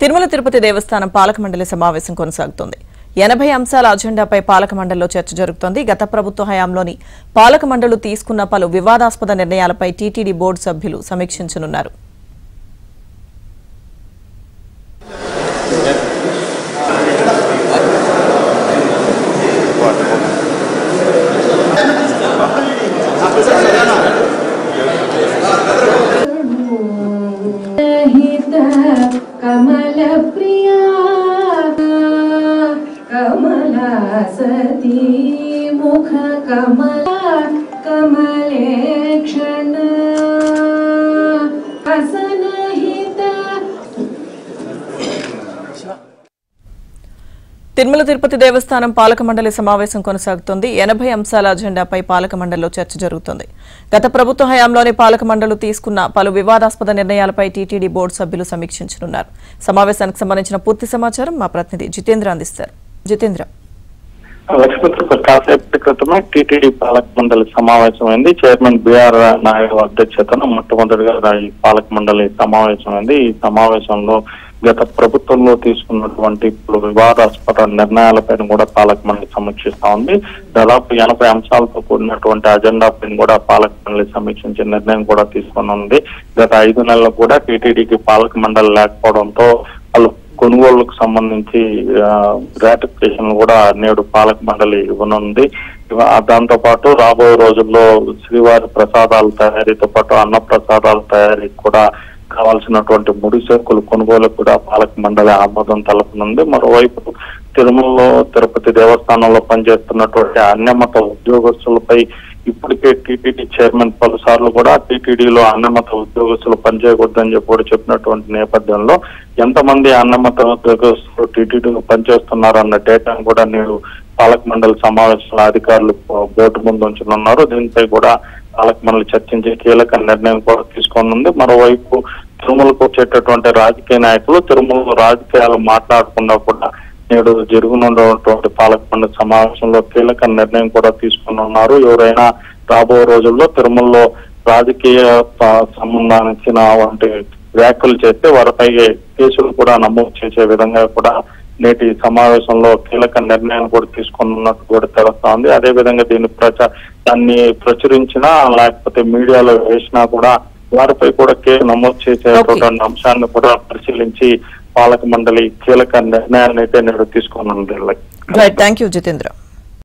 తిరుమల తిరుపతి దేవస్థానం పాలక మండలి సమావేశం కొనసాగుతోంది. 80 అంశాల అజెండాపై పాలక మండలిలో చర్చ జరుగుతోంది. గత ప్రభుత్వ హయాంలోని పాలక మండలి తీసుకున్న పలు వివాదాస్పద నిర్ణయాలపై టీటీడీ బోర్డు సభ్యులు సమీక్షించనున్నారు. कमल प्रिया कमला सती मुख कमला कमलेक्षण हसनहित తిరుమల తిరుపతి దేవస్థానం పాలక మండలి సమావేశం కొనసాగుతోంది. 80 అంశాల అజెండాపై పాలక మండలిలో చర్చ జరుగుతోంది. గత ప్రభుత్వ హయాంలోని పాలక మండలి తీసుకున్న పలు వివాదాస్పద నిర్ణయాలపై టీటీడీ బోర్డు సభ్యులు సమీక్షించనున్నారు. సమావేశానికి సంబంధించిన పూర్తి సమాచారం మా ప్రతినిధి జితేంద్ర అందిస్తారు. జితేంద్ర, కాసేపటి క్రితమే టీటీడీ పాలక మండలి సమావేశమైంది. చైర్మన్ బిఆర్ నాయుడు అధ్యక్షతన మొట్టమొదటిగా ఈ పాలక మండలి సమావేశమైంది. ఈ సమావేశంలో గత ప్రభుత్వంలో తీసుకున్నటువంటి వివాదాస్పద నిర్ణయాలపైన కూడా పాలక మండలి సమీక్షిస్తా ఉంది. దాదాపు 80 అంశాలతో కూడినటువంటి అజెండా పైన కూడా పాలక మండలి సమీక్షించే నిర్ణయం కూడా తీసుకుని ఉంది. గత 5 నెలలు కూడా టీటీడీకి పాలక మండలి లేకపోవడంతో వాళ్ళు కొనుగోళ్లకు సంబంధించి రాటిఫికేషన్ కూడా నేడు పాలక మండలి ఇవ్వనుంది. దాంతో పాటు రాబోయే రోజుల్లో శ్రీవారి ప్రసాదాల తయారీతో పాటు అన్న ప్రసాదాల తయారీకి కూడా కావాల్సినటువంటి ముడి సరుకులు కొనుగోలు కూడా పాలక మండలి ఆమోదం తెలపనుంది. మరోవైపు తిరుమలలో తిరుపతి దేవస్థానంలో పనిచేస్తున్నటువంటి అన్యమత ఉద్యోగస్తులపై ఇప్పటికే టీటీడీ చైర్మన్ పలుసార్లు కూడా టీటీడీలో అన్నమత ఉద్యోగస్తులు పనిచేయకూడదని చెప్పి కూడా చెప్పినటువంటి నేపథ్యంలో ఎంతమంది అన్నమత ఉద్యోగస్తులు టీటీడీలో పనిచేస్తున్నారన్న డేటాను కూడా నేడు పాలక మండలి సమావేశంలో అధికారులు బోర్డు ముందు ఉంచనున్నారు. దీనిపై కూడా పాలక మండలి చర్చించే కీలక నిర్ణయం కూడా తీసుకోనుంది. మరోవైపు తిరుమలకు వచ్చేటటువంటి రాజకీయ నాయకులు తిరుమలలో రాజకీయాలు మాట్లాడకుండా కూడా నేడు జరుగుతున్నటువంటి పాలక మండలి సమావేశంలో కీలక నిర్ణయం కూడా తీసుకున్నారు. ఎవరైనా రాబోయే రోజుల్లో తిరుమలలో రాజకీయ సంబంధించిన వంటి వ్యాఖ్యలు చేస్తే వారిపై కేసులు కూడా నమోదు చేసే విధంగా కూడా నేటి సమావేశంలో కీలక నిర్ణయాన్ని కూడా తీసుకున్నట్టు కూడా తెలుస్తా ఉంది. అదేవిధంగా దాన్ని ప్రచురించినా లేకపోతే మీడియాలో వేసినా కూడా వారిపై కూడా కేసు నమోదు చేసేటువంటి అంశాన్ని కూడా పరిశీలించి పాలక మండలి కీలక నిర్ణయాన్ని అయితే నేడు తీసుకున్నది. Thank you Jitendra.